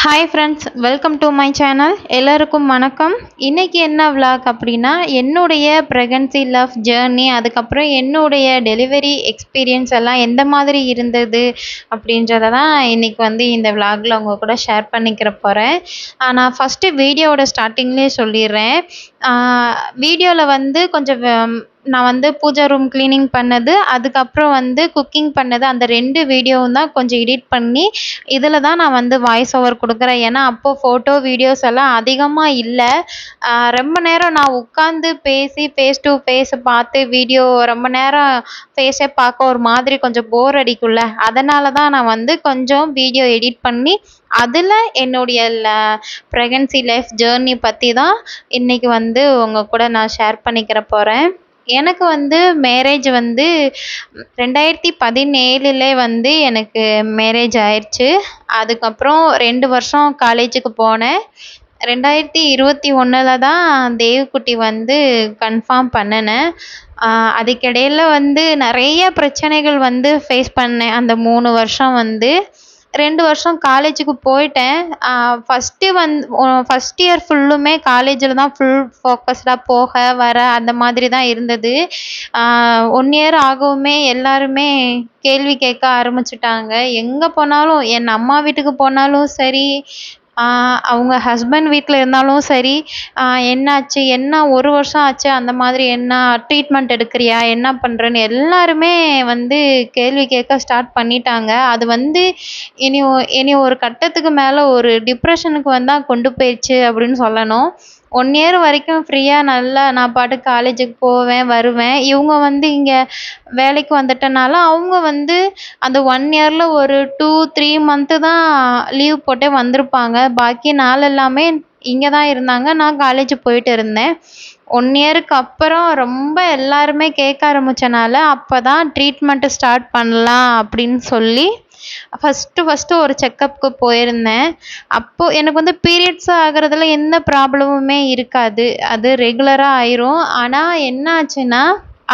Hi friends, welcome to my channel. எல்லாருக்கும் வணக்கம். இன்றைக்கி என்ன விலாக் அப்படின்னா, என்னுடைய ப்ரெக்னன்சி லவ் ஜேர்னி, அதுக்கப்புறம் என்னுடைய டெலிவரி எக்ஸ்பீரியன்ஸ் எல்லாம் எந்த மாதிரி இருந்தது அப்படின்றத தான் இன்றைக்கி இந்த விலாகில் உங்கள் கூட ஷேர் பண்ணிக்கிற போகிறேன். நான் ஃபஸ்ட்டு வீடியோவோட ஸ்டார்டிங்லேயே சொல்லிடுறேன். வீடியோவில் கொஞ்சம் நான் பூஜா ரூம் க்ளீனிங் பண்ணது, அதுக்கப்புறம் குக்கிங் பண்ணது, அந்த 2 வீடியோவும் தான் கொஞ்சம் எடிட் பண்ணி இதில் தான் நான் வாய்ஸ் ஓவர் கொடுக்குறேன். ஏன்னா அப்போது ஃபோட்டோ வீடியோஸ் எல்லாம் அதிகமாக இல்லை. ரொம்ப நேரம் நான் உட்காந்து பேசி ஃபேஸ் டு ஃபேஸ் பார்த்து வீடியோ ரொம்ப நேரம் ஃபேஸே பார்க்க ஒரு மாதிரி கொஞ்சம் போர் அடிக்கும்ல. அதனால தான் நான் கொஞ்சம் வீடியோ எடிட் பண்ணி அதில் என்னுடைய ப்ரெக்னன்சி லைஃப் ஜேர்னி பற்றி தான் இன்றைக்கி உங்கள் கூட நான் ஷேர் பண்ணிக்கிற போகிறேன். எனக்கு மேரேஜ் 2017 எனக்கு மேரேஜ் ஆயிடுச்சு. அதுக்கப்புறம் 2 வருஷம் காலேஜுக்கு போனேன். 2021 தான் தேவ்குட்டி கன்ஃபார்ம் பண்ணினேன். அதுக்கிடையில் நிறைய பிரச்சனைகள் ஃபேஸ் பண்ணேன். அந்த 3 வருஷம் 2 வருஷம் காலேஜுக்கு போயிட்டேன். ஃபஸ்ட் இயர் ஃபுல்லுமே காலேஜில் தான் ஃபுல் ஃபோக்கஸ்டாக போக வர அந்த மாதிரி தான் இருந்தது. 1 இயர் ஆகவுமே எல்லாருமே கேள்வி கேட்க ஆரம்பிச்சுட்டாங்க. எங்கே போனாலும், என் அம்மா வீட்டுக்கு போனாலும் சரி, அவங்க ஹஸ்பண்ட் வீட்டில் இருந்தாலும் சரி, என்னாச்சு, என்ன 1 வருஷம் ஆச்சு, அந்த மாதிரி என்ன ட்ரீட்மெண்ட் எடுக்கிறியா, என்ன பண்ணுறேன்னு எல்லாருமே கேள்வி கேட்க ஸ்டார்ட் பண்ணிட்டாங்க. அது இனி ஒரு கட்டத்துக்கு மேலே ஒரு டிப்ரெஷனுக்கு கொண்டு போயிடுச்சு அப்படின்னு சொல்லணும். 1 இயர் வரைக்கும் ஃப்ரீயாக நல்லா நான் பாட்டுக்கு காலேஜுக்கு போவேன் வருவேன். இவங்க இங்கே வேலைக்கு வந்துட்டனால அவங்க அந்த 1 இயரில் ஒரு 2-3 மந்த்து தான் லீவ் போட்டே வந்திருப்பாங்க. பாக்கி நாள் எல்லாமே இங்கே தான் இருந்தாங்க. நான் காலேஜ் போயிட்டு இருந்தேன். 1 இயருக்கு அப்புறம் ரொம்ப எல்லாருமே கேட்க ஆரம்பித்தனால அப்போ தான் ட்ரீட்மெண்ட்டு ஸ்டார்ட் பண்ணலாம் அப்படின்னு சொல்லி ஃபஸ்ட்டு ஒரு செக்கப்புக்கு போயிருந்தேன். அப்போது எனக்கு பீரியட்ஸ் ஆகிறதுல எந்த ப்ராப்ளமுமே இருக்காது. அது ரெகுலராக ஆயிரும். ஆனால் என்ன ஆச்சுன்னா,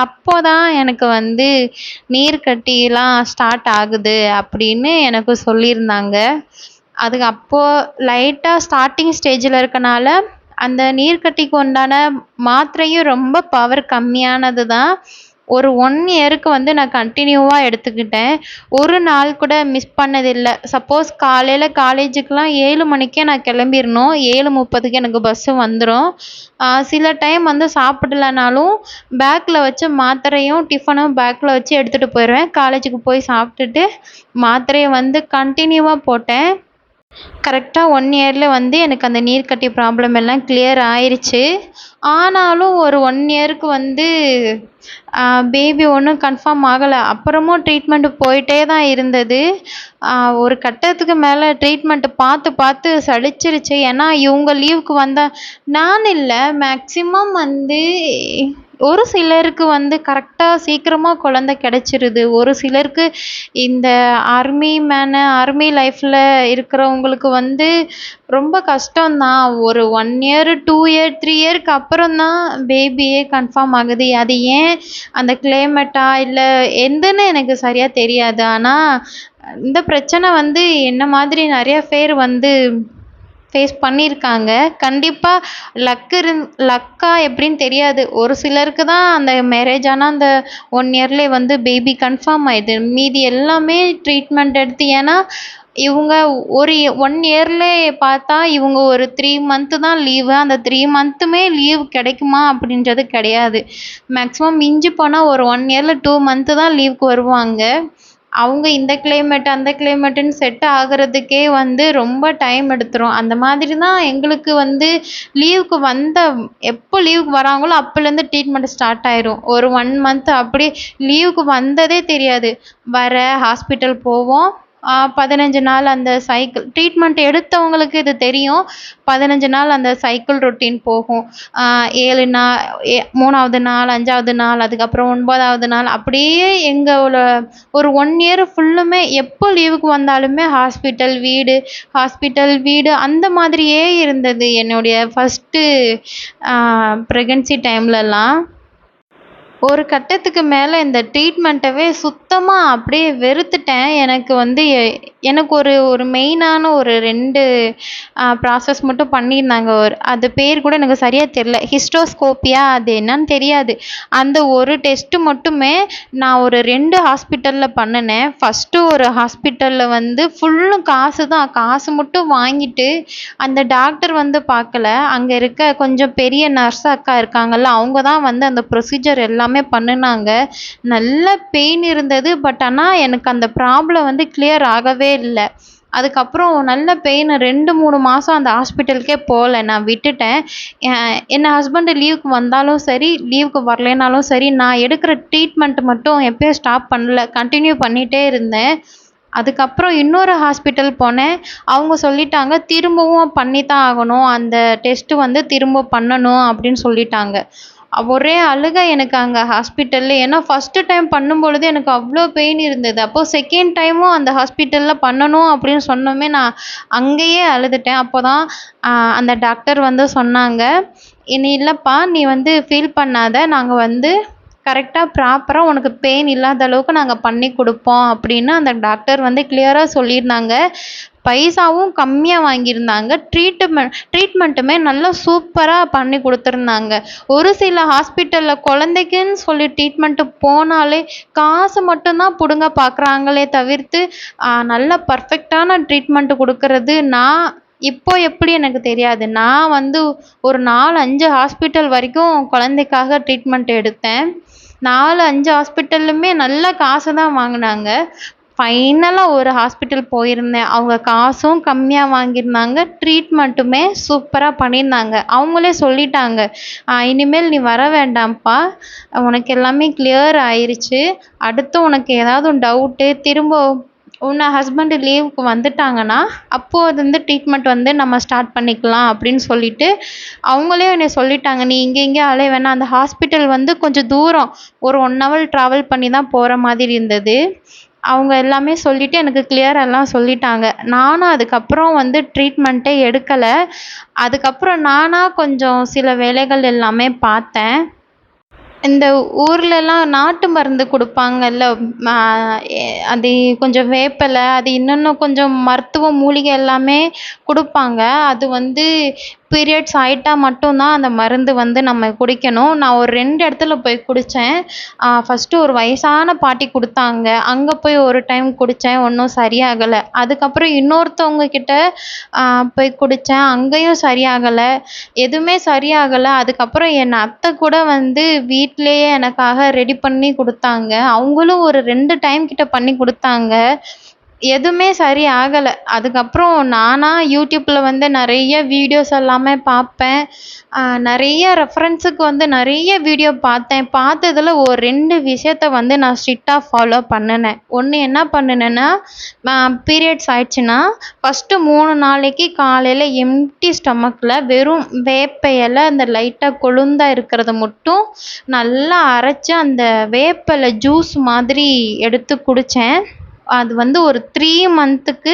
அப்போ தான் எனக்கு நீர்க்கட்டிலாம் ஸ்டார்ட் ஆகுது அப்படின்னு எனக்கு சொல்லியிருந்தாங்க. அப்போது லைட்டாக ஸ்டார்டிங் ஸ்டேஜில் இருக்கனால அந்த நீர்க்கட்டிக்கு உண்டான மாத்திரையும் ரொம்ப பவர் கம்மியானது தான். ஒரு 1 இயருக்கு நான் கண்டினியூவாக எடுத்துக்கிட்டேன். ஒரு நாள் கூட மிஸ் பண்ணதில்லை. சப்போஸ் காலையில் காலேஜுக்கெலாம் 7 மணிக்கே நான் கிளம்பிடணும். 7:30க்கு எனக்கு பஸ்ஸு வந்துடும். சில டைம் சாப்பிடலனாலும் பேக்கில் வச்சு மாத்திரையும் டிஃபனும் பேக்கில் வச்சு எடுத்துகிட்டு போயிடுவேன். காலேஜுக்கு போய் சாப்பிட்டுட்டு மாத்திரையை கண்டினியூவாக போட்டேன். கரெக்டாக 1 இயரில் எனக்கு அந்த நீர்க்கட்டி ப்ராப்ளம் எல்லாம் கிளியர் ஆயிடுச்சு. ஆனாலும் ஒரு 1 இயருக்கு பேபி ஒன்றும் கன்ஃபார்ம் ஆகலை. அப்புறமும் ட்ரீட்மெண்ட்டு போயிட்டே தான் இருந்தது. ஒரு கட்டத்துக்கு மேலே ட்ரீட்மெண்ட்டு பார்த்து பார்த்து சலிச்சிருச்சு. ஏன்னா இவங்க லீவுக்கு வந்தால் நான் இல்லை, மேக்ஸிமம் ஒரு சிலருக்கு கரெக்டாக சீக்கிரமாக குழந்தை கிடச்சிருது. ஒரு சிலருக்கு இந்த ஆர்மி லைஃப்பில் இருக்கிறவங்களுக்கு ரொம்ப கஷ்டம்தான். ஒரு 1 இயர் 2 இயர் 3 இயருக்கு அப்புறம் தான் பேபியே கன்ஃபார்ம் ஆகுது. அது ஏன் அந்த கிளைமேட்டா இல்லை எதுன்னு எனக்கு சரியாக தெரியாது. ஆனால் இந்த பிரச்சனை என்ன மாதிரி நிறைய பேர் ஃபேஸ் பண்ணியிருக்காங்க. கண்டிப்பாக லக்கா எப்படின்னு தெரியாது. ஒரு சிலருக்கு தான் அந்த மேரேஜ் ஆனால் அந்த 1 இயர்லேயே பேபி கன்ஃபார்ம் ஆயிடுது. மீதி எல்லாமே ட்ரீட்மெண்ட் எடுத்து, ஏன்னா இவங்க ஒரு 1 இயர்லேயே பார்த்தா இவங்க ஒரு 3 மந்த்து தான் லீவு. அந்த 3 மந்த்துமே லீவ் கிடைக்குமா அப்படின்றது கிடையாது. மேக்ஸிமம் மிஞ்சி போனால் ஒரு 1 இயரில் 2 மந்த்து தான் லீவுக்கு வருவாங்க. அவங்க இந்த கிளைமேட் அந்த கிளைமேட்டுன்னு செட் ஆகுறதுக்கே ரொம்ப டைம் எடுத்துரும். அந்த மாதிரி தான் எங்களுக்கு லீவுக்கு எப்போ லீவுக்கு வராங்களோ அப்போலேருந்து ட்ரீட்மெண்ட் ஸ்டார்ட் ஆயிரும். ஒரு 1 மந்த் அப்படி லீவுக்கு வந்ததே தெரியாது. ஹாஸ்பிட்டல் போவோம். 15 நாள் அந்த சைக்கிள் ட்ரீட்மெண்ட் எடுத்தவங்களுக்கு இது தெரியும். 15 நாள் அந்த சைக்கிள் ரொட்டீன் போகும். 7 நாள் 3வது நாள் 5வது நாள் அதுக்கப்புறம் 9வது நாள் அப்படியே எங்களோட ஒரு 1 இயர் ஃபுல்லுமே எப்போ லீவுக்கு வந்தாலுமே ஹாஸ்பிட்டல் வீடு அந்த மாதிரியே இருந்தது என்னுடைய ஃபஸ்ட்டு ப்ரெக்னன்சி டைம்லலாம். ஒரு கட்டத்துக்கு மேல இந்த ட்ரீட்மெண்ட்டவே சுத்தமா அப்படியே வெறுத்துட்டேன். எனக்கு வந்து எனக்கு ஒரு ஒரு மெயினான ஒரு 2 ப்ராசஸ் மட்டும் பண்ணியிருந்தாங்க. அது பேர் கூட எனக்கு சரியா தெரியல. ஹிஸ்டோஸ்கோப்பியா அது என்னன்னு தெரியாது. அந்த ஒரு டெஸ்ட்டு மட்டுமே நான் ஒரு 2 ஹாஸ்பிட்டல்ல பண்ணுனேன். ஃபர்ஸ்ட்டு ஒரு ஹாஸ்பிட்டல்ல வந்து ஃபுல்லும் காசு தான். காசு மட்டும் வாங்கிட்டு அந்த டாக்டர் வந்து பார்க்கல. அங்க இருக்க கொஞ்சம் பெரிய நர்ஸ் அக்கா இருக்காங்கல்ல, அவங்க தான் வந்து அந்த ப்ரொசீஜர் எல்லாமே பண்ணுனாங்க. நல்ல பெயின் இருந்தது. பட் ஆனா எனக்கு அந்த ப்ராப்ளம் வந்து கிளியர் ஆகவே இல்ல. அதுக்கப்புறம் நல்ல பெயின் 2, 3 மாசம் அந்த ஹாஸ்பிட்டலுக்கே போல. நான் விட்டுட்டேன். என் ஹஸ்பண்ட் லீவுக்கு வந்தாலும் சரி, லீவுக்கு வரலைனாலும் சரி, நான் எடுக்கிற ட்ரீட்மெண்ட் மட்டும் எப்பயும் ஸ்டாப் பண்ணல. கன்டின்யூ பண்ணிட்டே இருந்தேன். அதுக்கப்புறம் இன்னொரு ஹாஸ்பிட்டல் போனேன். அவங்க சொல்லிட்டாங்க, "திரும்பவும் பண்ணி தான் ஆகணும். அந்த டெஸ்ட்டு வந்து திரும்ப பண்ணணும்" அப்படின்னு சொல்லிட்டாங்க. ஒரே அழுகை எனக்கு அங்க ஹாஸ்பிட்டல்ல. ஏன்னா ஃபர்ஸ்ட்டு டைம் பண்ணும்பொழுது எனக்கு அவ்ளோ பெயின் இருந்தது. அப்போ செகண்ட் டைமும் அந்த ஹாஸ்பிட்டல்ல பண்ணணும் அப்படின்னு சொன்னோமே, நான் அங்கேயே அழுதுட்டேன். அப்போதான் அந்த டாக்டர் வந்து சொன்னாங்க, "நீ இல்லப்பா, நீ வந்து ஃபீல் பண்ணாத. நாங்க வந்து கரெக்ட்டா ப்ராப்பரா உனக்கு பெயின் இல்லாத அளவுக்கு நாங்க பண்ணி குடுப்போம்" அப்படின்னு அந்த டாக்டர் வந்து கிளியரா சொல்லியிருந்தாங்க. பைசாவும் கம்மியா வாங்கியிருந்தாங்க. ட்ரீட்மெண்ட்டுமே நல்லா சூப்பரா பண்ணி குடுத்துருந்தாங்க. ஒரு சில ஹாஸ்பிட்டல்ல குழந்தைக்குன்னு சொல்லி ட்ரீட்மெண்ட்டு போனாலே காசு மட்டும் தான் புடுங்க பார்க்குறாங்களே தவிர்த்து, நல்ல பர்ஃபெக்ட்டான ட்ரீட்மெண்ட் குடுக்குறது இப்போ எப்படி எனக்கு தெரியாது. நான் வந்து ஒரு 4, 5 ஹாஸ்பிட்டல் வரைக்கும் குழந்தைக்காக ட்ரீட்மெண்ட் எடுத்தேன். 4, 5 ஹாஸ்பிட்டல்லுமே நல்ல காசு தான் வாங்குனாங்க. ஃபைனலா ஒரு ஹாஸ்பிட்டல் போயிருந்தேன். அவங்க காசும் கம்மியா வாங்கியிருந்தாங்க. ட்ரீட்மெண்ட்டுமே சூப்பரா பண்ணியிருந்தாங்க. அவங்களே சொல்லிட்டாங்க, இனிமேல் நீ வர வேண்டாம்ப்பா. உனக்கு எல்லாமே கிளியர் ஆயிருச்சு. அடுத்து உனக்கு ஏதாவது டவுட்டு திரும்ப உன்ன ஹஸ்பண்ட் லீவுக்கு வந்துட்டாங்கன்னா, அப்போதிருந்து ட்ரீட்மெண்ட் வந்து நம்ம ஸ்டார்ட் பண்ணிக்கலாம்" அப்படின்னு சொல்லிட்டு, அவங்களே என்னைய சொல்லிட்டாங்க. "நீ இங்க இங்க அலைய வேணாம்." அந்த ஹாஸ்பிட்டல் வந்து கொஞ்சம் தூரம். ஒரு 1 ஹவர் ட்ராவல் பண்ணி தான் போற மாதிரி இருந்தது. அவங்க எல்லாமே சொல்லிட்டு எனக்கு கிளியரா எல்லாம் சொல்லிட்டாங்க. நானும் அதுக்கப்புறம் வந்து ட்ரீட்மெண்ட்டே எடுக்கல. அதுக்கப்புறம் நானா கொஞ்சம் சில வேலைகள் எல்லாமே பார்த்தேன். இந்த ஊர்லலாம் நாட்டு மருந்து குடுப்பாங்கல்ல. ம எ அது கொஞ்சம் வேப்பில, அது இன்னும் கொஞ்சம் மருத்துவ மூலிகை எல்லாமே குடுப்பாங்க. அது வந்து பீரியட்ஸ் ஆயிட்டா மட்டும் தான் அந்த மருந்து வந்து நம்ம குடிக்கணும். நான் ஒரு 2 இடத்துல போய் குடிச்சேன். ஃபர்ஸ்ட்டு ஒரு வயசான பாட்டி குடுத்தாங்க. அங்க போய் ஒரு டைம் குடிச்சேன். ஒண்ணும் சரியாகல. அதுக்கப்புறம் இன்னொருத்தவங்க கிட்ட போய் குடிச்சேன். அங்கேயும் சரியாகல. எதுவுமே சரியாகல. அதுக்கப்புறம் என் அத்தை கூட வந்து வீட்லயே எனக்காக ரெடி பண்ணி குடுத்தாங்க. அவங்களும் ஒரு 2 டைம் கிட்ட பண்ணி குடுத்தாங்க. எதுவுமே சரி ஆகல. அதுக்கப்புறம் நானா யூடியூப்ல வந்து நெறைய வீடியோஸ் எல்லாமே பார்ப்பேன். நெறைய ரெஃபரன்ஸுக்கு வந்து நெறைய வீடியோ பார்த்தேன். பார்த்ததுல ஒரு 2 விஷயத்த வந்து நான் ஸ்ட்ரிக்ட்டா ஃபாலோ பண்ணுனேன். ஒண்ணு என்ன பண்ணுனேன்னா, பீரியட்ஸ் ஆயிடுச்சுன்னா, ஃபர்ஸ்ட்டு 3 நாளைக்கு காலையில எம்ப்டி ஸ்டொமக்ல வெறும் வேப்ப இல, அந்த லைட்டா கொழுந்தா இருக்கிறத மட்டும் நல்லா அரைச்சு, அந்த வேப்பில ஜூஸ் மாதிரி எடுத்து குடிச்சேன். அது வந்து ஒரு 3 மந்த்துக்கு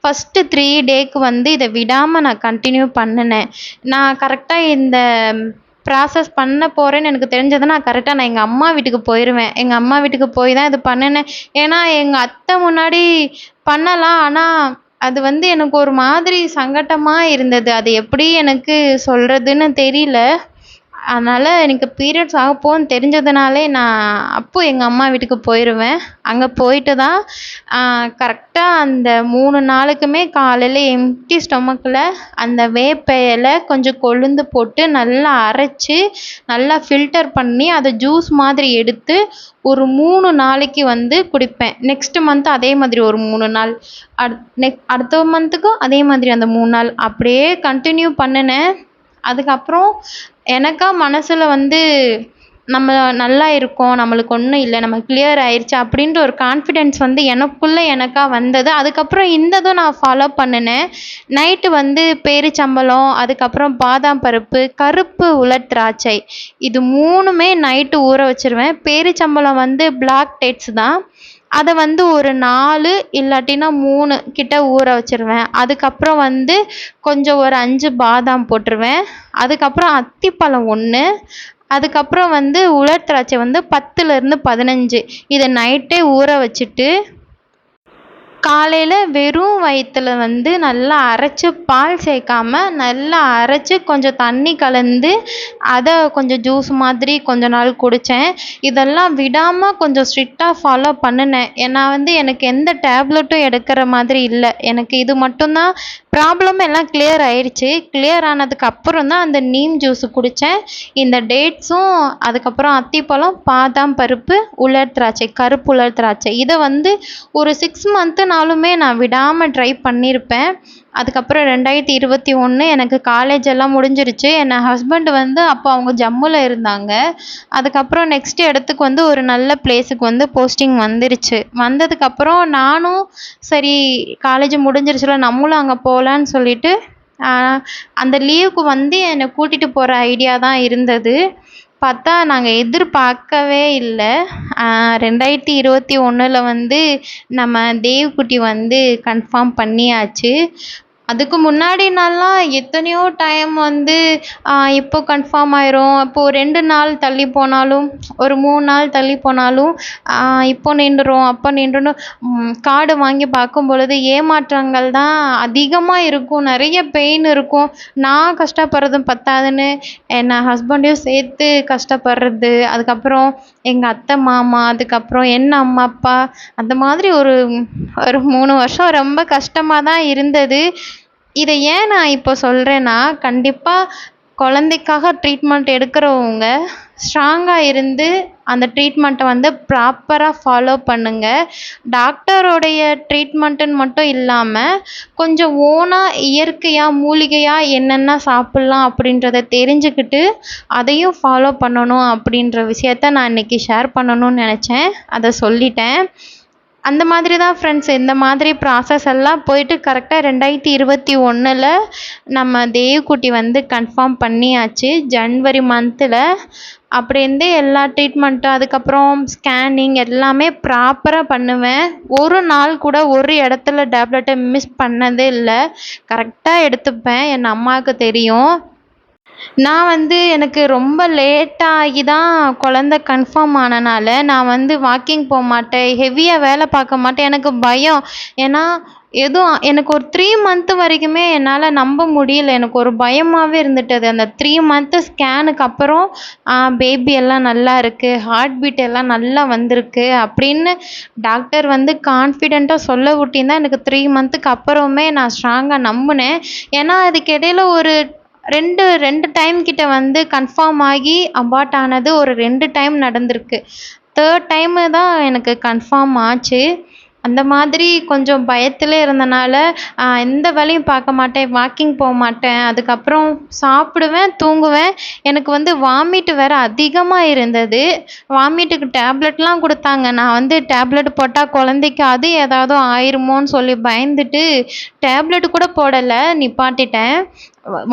ஃபர்ஸ்ட்டு 3 டேக்கு வந்து இத விடாம நான் கன்டின்யூ பண்ணுனேன். நான் கரெக்ட்டா இந்த ப்ராசஸ் பண்ண போறேன்னு எனக்கு தெரிஞ்சதுன்னா, நான் எங்க அம்மா வீட்டுக்கு போயிருவேன். எங்க அம்மா வீட்டுக்கு போய் தான் இது பண்ணுனேன். ஏன்னா, எங்க அத்தை முன்னாடி பண்ணலாம். ஆனா, அது வந்து எனக்கு ஒரு மாதிரி சங்கட்டமா இருந்தது. அது எப்படி எனக்கு சொல்றதுன்னு தெரியல. அதனால எனக்கு பீரியட்ஸ் ஆகப்போகுதுன்னு தெரிஞ்சதுனாலே நான் அப்போ எங்க அம்மா வீட்டுக்கு போயிருவேன். அங்க போயிட்டு தான் கரெக்ட்டா அந்த 3 நாளுக்குமே காலையில எம்ப்டி ஸ்டொமக்ல அந்த வேப்ப இல கொஞ்சம் கொழுந்து போட்டு நல்லா அரைச்சு, நல்லா ஃபில்டர் பண்ணி அத ஜூஸ் மாதிரி எடுத்து ஒரு 3 நாளைக்கு வந்து குடிப்பேன். நெக்ஸ்ட் மந்த் அதே மாதிரி ஒரு 3 நாள். அடுத்த மந்த்துக்கும் அதே மாதிரி அந்த 3 நாள். அப்படியே கன்டின்யூ பண்ணுனேன். அதுக்கப்புறம் எனக்கா மனசுல வந்து நம்ம நல்லா இருக்கோம். நம்மளுக்கு ஒண்ணும் இல்ல. நம்ம கிளியர் ஆயிருச்சு அப்படின்ற ஒரு கான்ஃபிடன்ஸ் வந்து எனக்கா வந்தது. அதுக்கப்புறம் இந்த இதும் நான் ஃபாலோ பண்ணுனேன். நைட்டு வந்து பேரிச்சம்பழம், அதுக்கப்புறம் பாதாம் பருப்பு, கருப்பு உலர் திராட்சை. இது 3மே நைட்டு ஊற வச்சுருவேன். பேரிச்சம்பழம் வந்து பிளாக் டேட்ஸ் தான். அத வந்து ஒரு 4 இல்லாட்டினா 3 கிட்ட ஊற வச்சுருவேன். அதுக்கப்புறம் வந்து கொஞ்சம் ஒரு 5 பாதாம் போட்டுருவேன். அதுக்கப்புறம் அத்திப்பழம் 1, அதுக்கப்புறம் வந்து உலர் திராட்சை வந்து 10லேருந்து 15 இதை நைட்டே ஊற வச்சுட்டு காலையில் வெறும் வயிற்றுல வந்து நல்லா அரைச்சி பால் சேர்க்காம நல்லா அரைச்சி கொஞ்சம் தண்ணி கலந்து அதை கொஞ்சம் ஜூஸ் மாதிரி கொஞ்ச நாள் குடித்தேன். இதெல்லாம் விடாமல் கொஞ்சம் ஸ்ட்ரிக்டாக ஃபாலோ பண்ணினேன். ஏன்னா வந்து எனக்கு எந்த டேப்லெட்டும் எடுக்கிற மாதிரி இல்லை. எனக்கு இது மட்டும்தான் ப்ராப்ளம் எல்லாம் கிளியர் ஆயிடுச்சு. கிளியர் ஆனதுக்கு அப்புறம் தான் அந்த நீம் ஜூஸ் குடித்தேன். இந்த டேட்ஸும் அதுக்கப்புறம் அத்திப்பழம், பாதாம் பருப்பு, உலர் திராட்சை, கருப்பு உலர் திராட்சை இதை வந்து ஒரு 6 மந்த்துனாலுமே நான் விடாமல் ட்ரை பண்ணியிருப்பேன். அதுக்கப்புறம் 2021 எனக்கு காலேஜ் எல்லாம் முடிஞ்சிருச்சு. என் ஹஸ்பண்ட் வந்து அப்போ அவங்க ஜம்முல இருந்தாங்க. அதுக்கப்புறம் நெக்ஸ்ட் இடத்துக்கு வந்து ஒரு நல்ல பிளேஸுக்கு வந்து போஸ்டிங் வந்துருச்சு. வந்ததுக்கப்புறம் நானும் சரி காலேஜ் முடிஞ்சிருச்சுல நம்மளும் அங்கே போகலான்னு சொல்லிட்டு அந்த லீவுக்கு வந்து என்னை கூட்டிகிட்டு போகிற ஐடியா தான் இருந்தது. பார்த்தா நாங்கள் எதிர்பார்க்கவே இல்லை. 2021 வந்து நம்ம தேவ்குட்டி வந்து கன்ஃபார்ம் பண்ணியாச்சு. அதுக்கு முன்னாடி நாள்லாம் எத்தனையோ டைம் வந்து இப்போ கன்ஃபார்ம் ஆயிரும், இப்போது 2 நாள் தள்ளி போனாலும், ஒரு 3 நாள் தள்ளி போனாலும் இப்போ நின்றுரும், அப்போ நின்றுடும். கார்டு வாங்கி பார்க்கும் பொழுது ஏமாற்றங்கள் தான் அதிகமாக இருக்கும். நிறைய பெயின் இருக்கும். நான் கஷ்டப்படுறதும் பத்தாதுன்னு என் ஹஸ்பண்டையும் சேர்த்து கஷ்டப்படுறது. அதுக்கப்புறம் எங்கள் அத்தை மாமா, அதுக்கப்புறம் என் அம்மா அப்பா, அந்த மாதிரி ஒரு 3 வருஷம் ரொம்ப கஷ்டமாக தான் இருந்தது. இதை ஏன் நான் இப்போ சொல்கிறேன்னா, கண்டிப்பாக குழந்தைக்காக ட்ரீட்மெண்ட் எடுக்கிறவங்க ஸ்ட்ராங்காக இருந்து அந்த ட்ரீட்மெண்ட்டை வந்து ப்ராப்பராக ஃபாலோ பண்ணுங்கள். டாக்டரோடைய ட்ரீட்மெண்ட்டுன்னு மட்டும் இல்லாமல் கொஞ்சம் ஓனாக இயற்கையாக மூலிகையாக என்னென்ன சாப்பிட்லாம் அப்படின்றத தெரிஞ்சுக்கிட்டு அதையும் ஃபாலோ பண்ணணும் அப்படின்ற விஷயத்த நான் இன்றைக்கி ஷேர் பண்ணணும்னு நினச்சேன். அதை சொல்லிட்டேன். அந்த மாதிரி தான் ஃப்ரெண்ட்ஸ், இந்த மாதிரி ப்ராசஸ் எல்லாம் போயிட்டு கரெக்டாக 2021 நம்ம தேவ்குட்டி வந்து கன்ஃபார்ம் பண்ணியாச்சு. ஜனவரி மந்தில் அப்படி இருந்து எல்லா ட்ரீட்மெண்ட்டும் அதுக்கப்புறம் ஸ்கேனிங் எல்லாமே ப்ராப்பராக பண்ணுவேன். ஒரு நாள் கூட ஒரு இடத்துல டேப்லெட்டை மிஸ் பண்ணதே இல்லை. கரெக்டாக எடுத்துப்பேன். என் அம்மாவுக்கு தெரியும். நான் வந்து எனக்கு ரொம்ப லேட்டாகி தான் குழந்த கன்ஃபார்ம் ஆனனால நான் வந்து வாக்கிங் போக மாட்டேன், ஹெவியாக வேலை பார்க்க மாட்டேன். எனக்கு பயம். ஏன்னா எதுவும் எனக்கு ஒரு 3 மந்த்து வரைக்குமே என்னால் நம்ப முடியல. எனக்கு ஒரு பயமாகவே இருந்துட்டது. அந்த 3 மந்த்து ஸ்கேனுக்கு அப்புறம் பேபி எல்லாம் நல்லா இருக்குது, ஹார்ட் பீட் எல்லாம் நல்லா வந்திருக்கு அப்படின்னு டாக்டர் வந்து கான்ஃபிடெண்ட்டாக சொல்ல விட்டின்னு தான் எனக்கு 3 மந்த்துக்கு அப்புறமே நான் ஸ்ட்ராங்காக நம்பினேன். ஏன்னா அதுக்கு இடையில ஒரு ரெண்டு டைம் கிட்ட வந்து கன்ஃபார்ம் ஆகி அபார்ட் ஆனது ஒரு 2 டைம் நடந்திருக்கு. 3rd டைமு தான் எனக்கு கன்ஃபார்ம் ஆச்சு. அந்த மாதிரி கொஞ்சம் பயத்திலே இருந்தனால எந்த வேலையும் பார்க்க மாட்டேன், வாக்கிங் போக மாட்டேன். அதுக்கப்புறம் சாப்பிடுவேன், தூங்குவேன். எனக்கு வந்து வாமிட் வேறு அதிகமாக இருந்தது. வாமிட்டுக்கு டேப்லெட்லாம் கொடுத்தாங்க. நான் வந்து டேப்லெட் போட்டால் குழந்தைக்கு அது ஏதாவது ஆயிருமோன்னு சொல்லி பயந்துட்டு டேப்லெட் கூட போடலை, நிப்பாட்டிட்டேன்.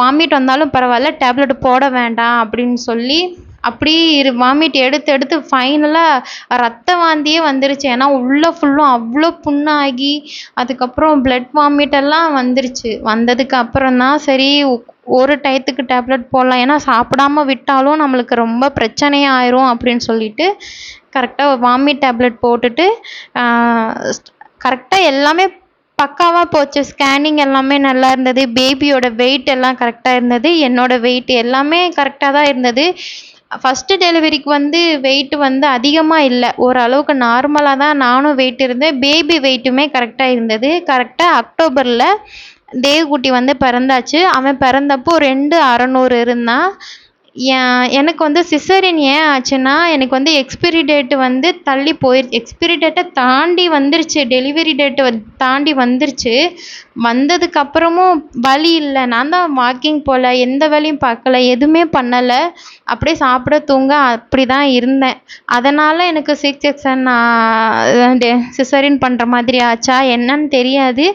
வாமிட் வந்தாலும் பரவாயில்ல, டேப்லெட் போட வேண்டாம் அப்படின்னு சொல்லி அப்படி வாமிட் எடுத்து எடுத்து ஃபைனலாக ரத்த வாந்தியே வந்துருச்சு. ஏன்னா உள்ளே ஃபுல்லும் அவ்வளோ புண்ணாகி அதுக்கப்புறம் பிளட் வாமிட் எல்லாம் வந்துருச்சு. வந்ததுக்கு அப்புறம் தான் சரி ஒரு டயத்துக்கு டேப்லெட் போடலாம், ஏன்னா சாப்பிடாம விட்டாலும் நம்மளுக்கு ரொம்ப பிரச்சனையாக ஆயிரும் அப்படின்னு சொல்லிட்டு கரெக்டாக வாமிட் டேப்லெட் போட்டுட்டு கரெக்டாக எல்லாமே பக்காவாக போச்சு. ஸ்கேனிங் எல்லாமே நல்லா இருந்தது. பேபியோட வெயிட் எல்லாம் கரெக்டாக இருந்தது. என்னோடய வெயிட் எல்லாமே கரெக்டாக தான் இருந்தது. ஃபஸ்ட்டு டெலிவரிக்கு வந்து வெயிட் வந்து அதிகமாக இல்லை, ஓரளவுக்கு நார்மலாக தான் நானும் வெயிட் இருந்தேன். பேபி வெயிட்டுமே கரெக்டாக இருந்தது. கரெக்டாக அக்டோபரில் தேவ்குட்டி வந்து பிறந்தாச்சு. அவன் பிறந்தப்போ 2600 இருந்தான். எனக்கு வந்து சிசேரியன் ஏன் ஆச்சுன்னா, எனக்கு வந்து எக்ஸ்பிரி டேட்டு வந்து தள்ளி எக்ஸ்பிரி டேட்டை தாண்டி வந்துருச்சு. டெலிவரி டேட்டு தாண்டி வந்துருச்சு. வந்ததுக்கப்புறமும் வலி இல்லை. நான் தான் வாக்கிங் போகல, எந்த வேலையும் பார்க்கல, எதுவுமே பண்ணலை. அப்படியே சாப்பிட தூங்க அப்படி தான் இருந்தேன். அதனால் எனக்கு செக்ஷன் சிசேரியன் பண்ணுற மாதிரி ஆச்சா என்னன்னு தெரியாது.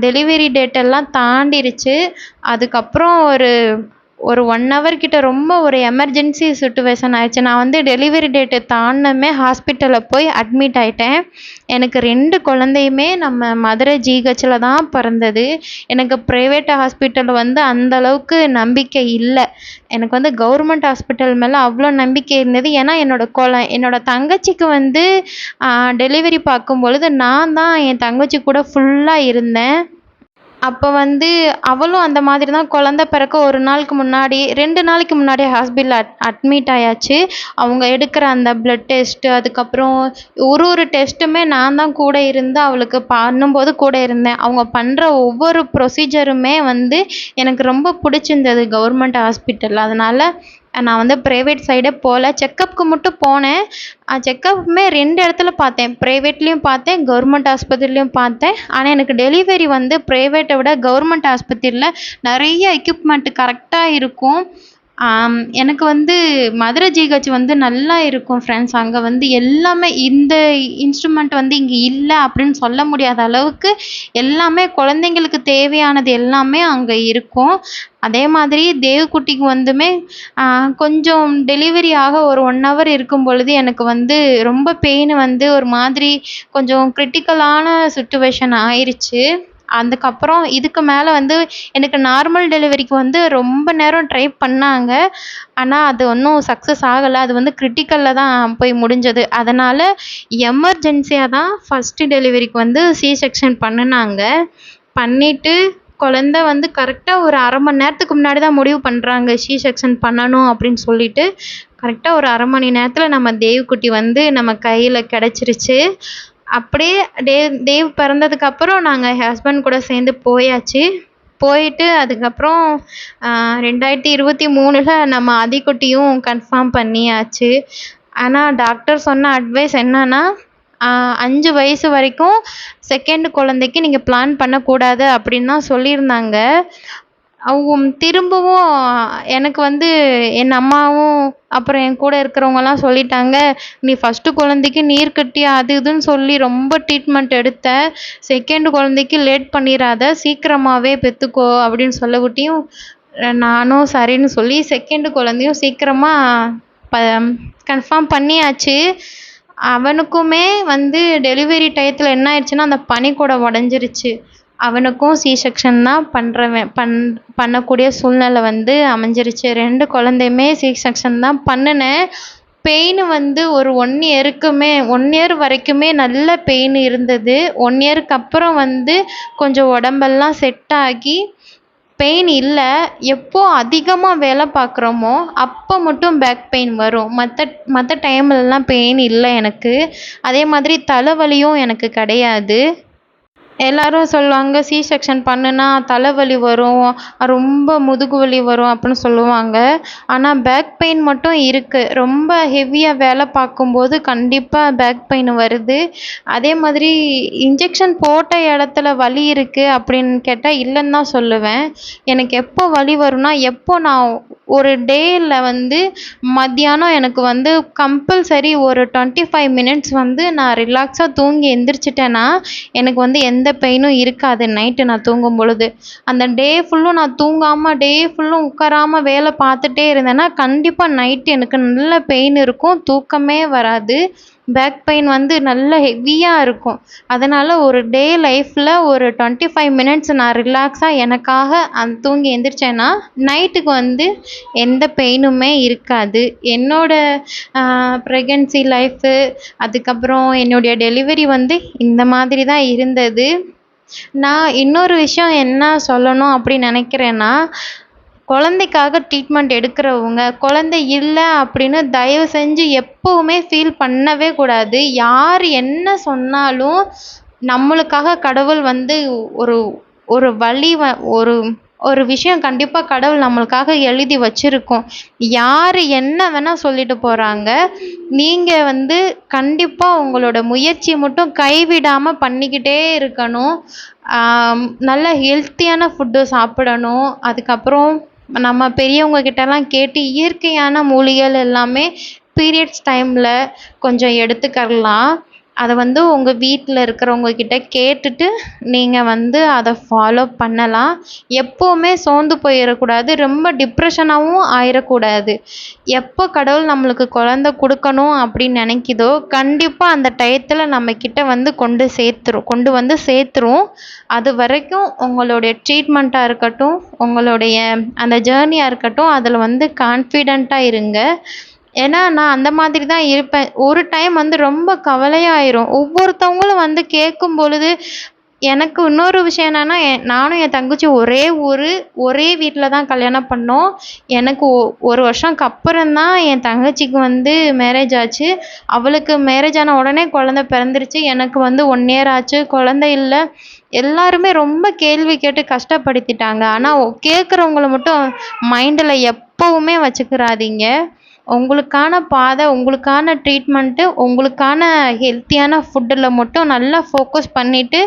டெலிவரி டேட்டெல்லாம் தாண்டிருச்சு. அதுக்கப்புறம் ஒரு ஒரு 1 ஹவர் கிட்ட ரொம்ப ஒரு எமர்ஜென்சி சிச்சுவேஷன் ஆயிடுச்சு. நான் வந்து டெலிவரி டேட்ட தாண்டுனமே ஹாஸ்பிட்டல்ல போய் அட்மிட் ஆயிட்டேன். எனக்கு 2 குழந்தையுமே நம்ம மதுரை ஜிஹெச்ல தான் பிறந்தது. எனக்கு பிரைவேட் ஹாஸ்பிட்டல் வந்து அந்த அளவுக்கு நம்பிக்கை இல்ல. எனக்கு வந்து கவர்மெண்ட் ஹாஸ்பிட்டல் மேல அவ்வளோ நம்பிக்கை இருந்தது. ஏன்னா என்னோட தங்கச்சிக்கு வந்து டெலிவரி பார்க்கும்பொழுது நான் தான் என் தங்கச்சி கூட ஃபுல்லா இருந்தேன். அப்போ வந்து அவளும் அந்த மாதிரி தான் குழந்த பிறக்க 1 நாளுக்கு முன்னாடி 2 நாளைக்கு முன்னாடியே ஹாஸ்பிட்டல்ல அட்மிட் ஆயாச்சு. அவங்க எடுக்கிற அந்த பிளட் டெஸ்ட்டு, அதுக்கப்புறம் ஒரு டெஸ்ட்டுமே நான் தான் கூட இருந்து அவளுக்கு பண்ணும்போது கூட இருந்தேன். அவங்க பண்ணுற ஒவ்வொரு ப்ரொசீஜருமே வந்து எனக்கு ரொம்ப பிடிச்சிருந்தது கவர்மெண்ட் ஹாஸ்பிட்டல்ல. அதனால நான் வந்து பிரைவேட் சைடே போகல. செக்கப்க்கு மட்டும் போனேன். செக்கப்புமே 2 இடத்துல பார்த்தேன். பிரைவேட்லேயும் பார்த்தேன், கவர்மெண்ட் ஆஸ்பத்திரிலையும் பார்த்தேன். ஆனால் எனக்கு டெலிவரி வந்து பிரைவேட்டை விட கவர்மெண்ட் ஆஸ்பத்திரியில் நிறைய எக்யூப்மெண்ட் கரெக்டாக இருக்கும். எனக்கு வந்து மதுரை ஜிஹெச் வந்து நல்லா இருக்கும் ஃப்ரெண்ட்ஸ். அங்கே வந்து எல்லாமே இந்த இன்ஸ்ட்ருமெண்ட் வந்து இங்கே இல்லை அப்படின்னு சொல்ல முடியாத அளவுக்கு எல்லாமே குழந்தைங்களுக்கு தேவையானது எல்லாமே அங்கே இருக்கும். அதே மாதிரி தேவக்குட்டிக்கு வந்துமே கொஞ்சம் டெலிவரி ஆக ஒரு 1 ஹவர் இருக்கும் பொழுது எனக்கு வந்து ரொம்ப பெயின் வந்து ஒரு மாதிரி கொஞ்சம் கிரிட்டிக்கலான சிச்சுவேஷன் ஆயிருச்சு. அதுக்கப்புறம் இதுக்கு மேலே வந்து எனக்கு நார்மல் டெலிவரிக்கு வந்து ரொம்ப நேரம் ட்ரை பண்ணாங்க. ஆனால் அது ஒன்றும் சக்ஸஸ் ஆகலை. அது வந்து கிரிட்டிக்கலில் தான் போய் முடிஞ்சது. அதனால் எமர்ஜென்சியாக தான் ஃபஸ்ட்டு டெலிவரிக்கு வந்து சி செக்ஷன் பண்ணுனாங்க. பண்ணிவிட்டு குழந்த வந்து கரெக்டாக ஒரு 1/2 மணி நேரத்துக்கு முன்னாடி தான் முடிவு பண்ணுறாங்க சி செக்ஷன் பண்ணணும் அப்படின்னு சொல்லிட்டு. கரெக்டாக ஒரு 1/2 மணி நேரத்தில் நம்ம தேவ்குட்டி வந்து நம்ம கையில் கிடச்சிருச்சு. அப்படியே தேவ் பிறந்ததுக்கப்புறம் நாங்கள் ஹஸ்பண்ட் கூட சேர்ந்து போயாச்சு. போயிட்டு அதுக்கப்புறம் 2023ல் நம்ம ஆதிக்குட்டியும் கன்ஃபார்ம் பண்ணியாச்சு. ஆனால் டாக்டர் சொன்ன அட்வைஸ் என்னன்னா 5 வயசு வரைக்கும் செகண்ட் குழந்தைக்கு நீங்கள் பிளான் பண்ணக்கூடாது அப்படின்னு தான் சொல்லியிருந்தாங்க. அவங்க திரும்பவும் எனக்கு வந்து என் அம்மாவும் அப்புறம் என் கூட இருக்கிறவங்கலாம் சொல்லிட்டாங்க, நீ ஃபஸ்ட்டு குழந்தைக்கு நீர் கட்டி அது இதுன்னு சொல்லி ரொம்ப ட்ரீட்மெண்ட் எடுத்த, செகண்ட் குழந்தைக்கு லேட் பண்ணிடாத, சீக்கிரமாகவே பெற்றுக்கோ அப்படின்னு சொல்லவிட்டியும் நானும் சரின்னு சொல்லி செகண்ட் குழந்தையும் சீக்கிரமாக கன்ஃபார்ம் பண்ணியாச்சு. அவனுக்குமே வந்து டெலிவரி டயத்தில் என்ன ஆயிடுச்சுன்னா அந்த பனிக்கூடை உடஞ்சிருச்சு. அவனுக்கும் சி செக்ஷன் தான் பண்ணக்கூடிய சூழ்நிலை வந்து அமைஞ்சிருச்சு. 2 குழந்தையுமே சி செக்ஷன் தான் பண்ணினேன். பெயின் வந்து ஒரு 1 இயர் வரைக்குமே நல்ல பெயின் இருந்தது. 1 இயருக்கு அப்புறம் வந்து கொஞ்சம் உடம்பெல்லாம் செட் ஆகி பெயின் இல்லை. எப்போ அதிகமாக வேலை பார்க்குறோமோ அப்போ மட்டும் பேக் பெயின் வரும். மற்ற டைம்லலாம் பெயின் இல்லை எனக்கு. அதே மாதிரி தலைவலியும் எனக்கு கிடையாது. எல்லாரும் சொல்லுவாங்க சி செக்ஷன் பண்ணுனா தலைவலி வரும், ரொம்ப முதுகு வலி வரும் அப்படின்னு சொல்லுவாங்க. ஆனால் பேக் பெயின் மட்டும் இருக்குது. ரொம்ப ஹெவியாக வேலை பார்க்கும்போது கண்டிப்பாக பேக் பெயின் வருது. அதே மாதிரி இன்ஜெக்ஷன் போட்ட இடத்துல வலி இருக்குது அப்படின்னு கேட்டால் இல்லைன்னு தான் சொல்லுவேன். எனக்கு எப்போ வலி வரும்னா எப்போ நான் ஒரு டேயில் வந்து மத்தியானம் எனக்கு வந்து கம்பல்சரி ஒரு 25 மினிட்ஸ் வந்து நான் ரிலாக்ஸாக தூங்கி எந்திரிச்சிட்டேன்னா எனக்கு வந்து எந்த பெயினும் இருக்காது. நைட்டு நான் தூங்கும் பொழுது அந்த டே ஃபுல்லும் நான் தூங்காமல் டே ஃபுல்லும் உட்காராமல் வேலை பார்த்துட்டே இருந்தேன்னா கண்டிப்பாக நைட்டு எனக்கு நல்ல பெயின் இருக்கும், தூக்கமே வராது. பேக் பெயின் வந்து நல்ல ஹெவியாக இருக்கும். அதனால் ஒரு டே லைஃப்பில் ஒரு 25 மினிட்ஸ் நான் ரிலாக்ஸாக எனக்காக தூங்கி எந்திரிச்சேன்னா நைட்டுக்கு வந்து எந்த பெயினுமே இருக்காது. என்னோட ப்ரெக்னன்சி லைஃபு அதுக்கப்புறம் என்னுடைய டெலிவரி வந்து இந்த மாதிரி தான் இருந்தது. நான் இன்னொரு விஷயம் என்ன சொல்லணும் அப்படின்னு நினைக்கிறேன்னா, குழந்தைக்காக ட்ரீட்மெண்ட் எடுக்கிறவங்க குழந்தை இல்லை அப்படின்னு தயவு செஞ்சு எப்போவுமே ஃபீல் பண்ணவே கூடாது. யார் என்ன சொன்னாலும் நம்மளுக்காக கடவுள் வந்து ஒரு ஒரு வழி ஒரு ஒரு விஷயம் கண்டிப்பாக கடவுள் நம்மளுக்காக எழுதி வச்சிருக்கோம். யார் என்ன வேணால் சொல்லிட்டு போகிறாங்க. நீங்கள் வந்து கண்டிப்பாக உங்களோட முயற்சியை மட்டும் கைவிடாமல் பண்ணிக்கிட்டே இருக்கணும். நல்ல ஹெல்த்தியான ஃபுட்டு சாப்பிடணும். அதுக்கப்புறம் நம்ம பெரியவங்க கிட்டலாம் கேட்டு இயற்கையான மூலிகைகள் எல்லாமே பீரியட்ஸ் டைமில் கொஞ்சம் எடுத்துக்கலாம். அத வந்து உங்க வீட்ல இருக்கிறவங்க கிட்ட கேட்டுட்டு நீங்க வந்து அத ஃபாலோ பண்ணலாம். எப்பவுமே சோர்ந்து போயிறக்கூடாது. ரொம்ப டிப்ரஷனாவும் ஆயிறக்கூடாது. எப்போ கடவுள் நம்மளுக்கு குழந்தை குடுக்கணும் அப்படின்னு நெனைக்குதோ, கண்டிப்பா அந்த டயத்துல நம்ம கிட்ட வந்து கொண்டு வந்து சேர்த்துரும். அதுவரைக்கும் உங்களுடைய ட்ரீட்மெண்ட்டா இருக்கட்டும், உங்களுடைய அந்த ஜர்னியா இருக்கட்டும், அதுல வந்து கான்ஃபிடென்ட்டா இருங்க. ஏன்னா, நான் அந்த மாதிரி தான் இருப்பேன். ஒரு டைம் வந்து ரொம்ப கவலையாயிரும். ஒவ்வொருத்தவங்களும் வந்து கேட்கும்பொழுது எனக்கு இன்னொரு விஷயம் என்னன்னா, நானும் என் தங்கச்சியும் ஒரே ஊரு, ஒரே வீட்ல தான் கல்யாணம் பண்ணோம். எனக்கு 1 வருஷம்க்கு அப்புறம் தான் என் தங்கச்சிக்கு வந்து மேரேஜ் ஆச்சு. அவளுக்கு மேரேஜ் ஆன உடனே குழந்தை பிறந்துருச்சு. எனக்கு வந்து 1 இயர் ஆச்சு. குழந்தை இல்ல. எல்லாருமே ரொம்ப கேள்வி கேட்டு கஷ்டப்படுத்திட்டாங்க. ஆனா, கேட்குறவங்கள மட்டும் மைண்டுல எப்பவுமே வச்சுக்கிறாதீங்க. உங்களுக்கான பாதை, உங்களுக்கான ட்ரீட்மெண்ட்டு, உங்களுக்கான ஹெல்த்தியான ஃபுட்டுல மட்டும் நல்லா ஃபோக்கஸ் பண்ணிட்டு,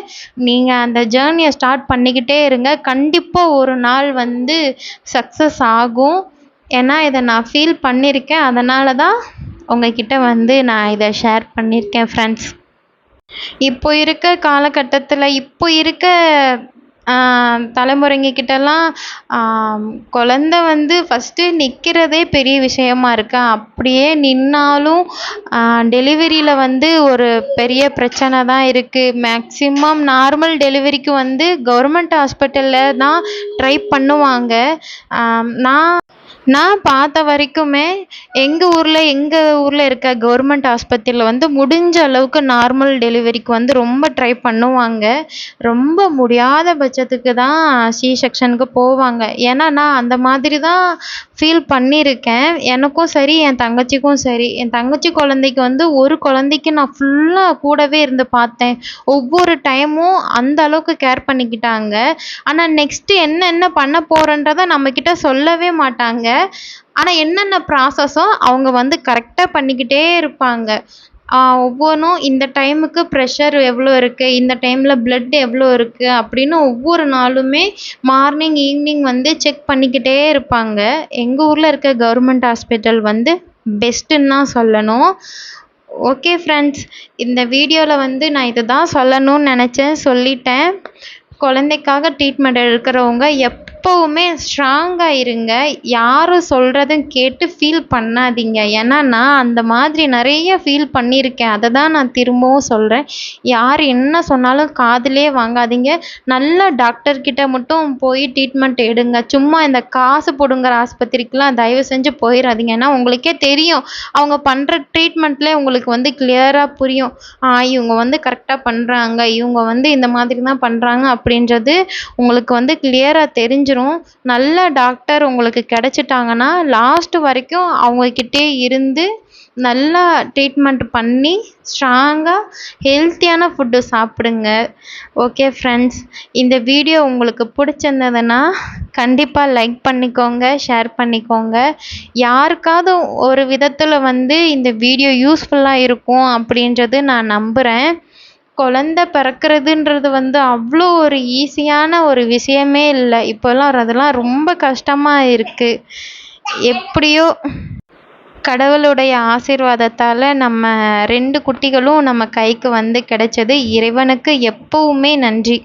நீங்க அந்த ஜர்னிய ஸ்டார்ட் பண்ணிக்கிட்டே இருங்க. கண்டிப்பா ஒரு நாள் வந்து சக்ஸஸ் ஆகும். ஏன்னா, இத நான் ஃபீல் பண்ணியிருக்கேன். அதனால தான் உங்ககிட்ட வந்து நான் இத ஷேர் பண்ணியிருக்கேன் ஃப்ரெண்ட்ஸ். இப்போ இருக்க காலகட்டத்துல, இப்போ இருக்க ஆ தலைமுறைங்க கிட்டலாம் குழந்த வந்து ஃபஸ்ட்டு நிற்கிறதே பெரிய விஷயமா இருக்கு. அப்படியே நின்னாலும் டெலிவரியில வந்து ஒரு பெரிய பிரச்சனை தான் இருக்கு. மேக்ஸிமம் நார்மல் டெலிவரிக்கு வந்து கவர்மெண்ட் ஹாஸ்பிட்டல்ல தான் ட்ரை பண்ணுவாங்க. நான் நான் பார்த்த வரைக்குமே எங்க ஊர்ல இருக்க கவர்மெண்ட் ஆஸ்பத்திரியில வந்து முடிஞ்ச அளவுக்கு நார்மல் டெலிவரிக்கு வந்து ரொம்ப ட்ரை பண்ணுவாங்க. ரொம்ப முடியாத பட்சத்துக்கு தான் செக்ஷனுக்கு போவாங்க. ஏன்னா, நான் அந்த மாதிரி தான் ஃபீல் பண்ணியிருக்கேன். எனக்கும் சரி, என் தங்கச்சிக்கும் சரி. என் தங்கச்சி குழந்தைக்கு வந்து ஒரு குழந்தைக்கு நான் ஃபுல்லா கூடவே இருந்து பார்த்தேன். ஒவ்வொரு டைமும் அந்த அளவுக்கு கேர் பண்ணிக்கிட்டாங்க. ஆனா, நெக்ஸ்ட்டு என்னென்ன பண்ண போறேன்றத நம்மகிட்ட சொல்லவே மாட்டாங்க. ஆனா, என்னென்ன ப்ராசஸோ அவங்க வந்து கரெக்ட்டா பண்ணிக்கிட்டே இருப்பாங்க. ஒவ்வொன்னும் இந்த டைமுக்கு ப்ரெஷர் எவ்வளோ இருக்கு, இந்த டைம்ல பிளட் எவ்வளோ இருக்கு அப்படின்னு ஒவ்வொரு நாளுமே மார்னிங், ஈவினிங் வந்து செக் பண்ணிக்கிட்டே இருப்பாங்க. எங்க ஊர்ல இருக்க கவர்மெண்ட் ஹாஸ்பிட்டல் வந்து பெஸ்ட்டுன்னு தான் சொல்லணும். ஓகே ஃப்ரெண்ட்ஸ், இந்த வீடியோல வந்து நான் இத தான் சொல்லணும்னு நெனச்சேன், சொல்லிட்டேன். குழந்தைக்காக ட்ரீட்மெண்ட் எடுக்கிறவங்க எப்பவுமே ஸ்ட்ராங்கா இருங்க. யாரும் சொல்றதும் கேட்டு ஃபீல் பண்ணாதீங்க. ஏன்னா, நான் அந்த மாதிரி நெறைய ஃபீல் பண்ணியிருக்கேன். அத தான் நான் திரும்பவும் சொல்றேன். யார் என்ன சொன்னாலும் காதுலயே வாங்காதீங்க. நல்ல டாக்டர் கிட்ட மட்டும் போய் ட்ரீட்மெண்ட் எடுங்க. சும்மா இந்த காசு புடுங்குற ஆஸ்பத்திரிக்குலாம் தயவு செஞ்சு போயிறாதீங்க. ஏன்னா, உங்களுக்கே தெரியும். அவங்க பண்ற ட்ரீட்மெண்ட்லயே உங்களுக்கு வந்து கிளியரா புரியும். இவங்க வந்து கரெக்ட்டா பண்றாங்க. இவங்க வந்து இந்த மாதிரி தான் பண்றாங்க அப்படின்றது உங்களுக்கு வந்து கிளியரா தெரிஞ்சிரும். நல்ல டாக்டர் உங்களுக்கு கிடைச்சிட்டாங்கன்னா, லாஸ்ட் வரைக்கும் அவங்க கிட்டயே இருந்து நல்லா ட்ரீட்மெண்ட் பண்ணி ஸ்ட்ராங்கா ஹெல்த்தியான ஃபுட்டு சாப்பிடுங்க. ஓகே ஃப்ரெண்ட்ஸ், இந்த வீடியோ உங்களுக்கு பிடிச்சிருந்ததுன்னா கண்டிப்பா லைக் பண்ணிக்கோங்க, ஷேர் பண்ணிக்கோங்க. யாருக்காவது ஒரு விதத்துல வந்து இந்த வீடியோ யூஸ்ஃபுல்லா இருக்கும் அப்படின்றது நான் நம்புறேன். குழந்தை பிறக்கிறதுன்றது வந்து அவ்வளோ ஒரு ஈஸியான ஒரு விஷயமே இல்ல. இப்போலாம் அதெல்லாம் ரொம்ப கஷ்டமா இருக்கு. எப்படியோ கடவுளுடைய ஆசீர்வாதத்தால நம்ம 2 குட்டிகளும் நம்ம கைக்கு வந்து கிடைச்சது. இறைவனுக்கு எப்பவுமே நன்றி.